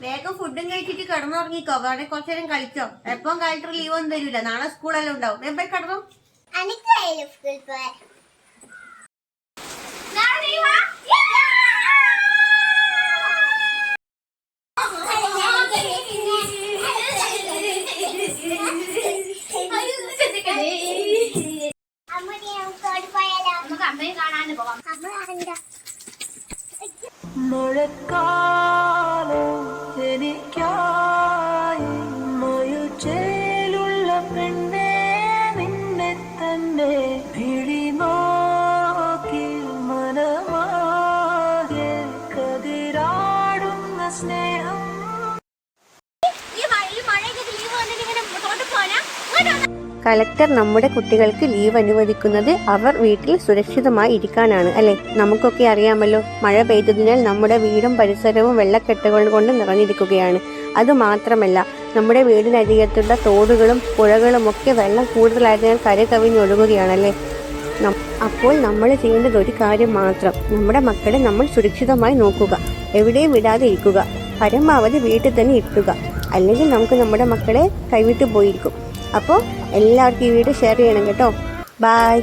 വേഗം ഫുഡും കഴിച്ചിട്ട് കിടന്നുറങ്ങിക്കോ. വേണേ കുറച്ചു നേരം കളിച്ചോ. എപ്പം കളക്ടർ ലീവ് ഒന്നും തരൂല. നാളെ സ്കൂളെല്ലാം ഉണ്ടാവും. ഞാൻ പോയി കിടന്നു. മഴക്കാലം എനിക്കായി മയുചേലുള്ള പെണ്ണേ നിന്നെ തന്നെ പിടി നോക്കി മനമാകെ കതിരാടുന്ന സ്നേഹം. കളക്ടർ നമ്മുടെ കുട്ടികൾക്ക് ലീവ് അനുവദിക്കുന്നത് അവർ വീട്ടിൽ സുരക്ഷിതമായി ഇരിക്കാനാണ് അല്ലെ? നമുക്കൊക്കെ അറിയാമല്ലോ, മഴ പെയ്തതിനാൽ നമ്മുടെ വീടും പരിസരവും വെള്ളക്കെട്ടുകൾ കൊണ്ട് നിറഞ്ഞിരിക്കുകയാണ്. അതുമാത്രമല്ല, നമ്മുടെ വീടിനരികത്തുള്ള തോടുകളും പുഴകളും ഒക്കെ വെള്ളം കൂടുതലായതിനാൽ കര കവിഞ്ഞൊഴുകുകയാണല്ലേ. അപ്പോൾ നമ്മൾ ചെയ്യേണ്ടത് ഒരു കാര്യം മാത്രം, നമ്മുടെ മക്കളെ നമ്മൾ സുരക്ഷിതമായി നോക്കുക, എവിടെയും വിടാതെ ഇരിക്കുക, പരമാവധി വീട്ടിൽ തന്നെ ഇരുത്തുക. അല്ലെങ്കിൽ നമുക്ക് നമ്മുടെ മക്കളെ കൈവിട്ടു പോയിരിക്കും. അപ്പോൾ എല്ലാവർക്കും ഈ വീഡിയോ ഷെയർ ചെയ്യണം കേട്ടോ. ബൈ.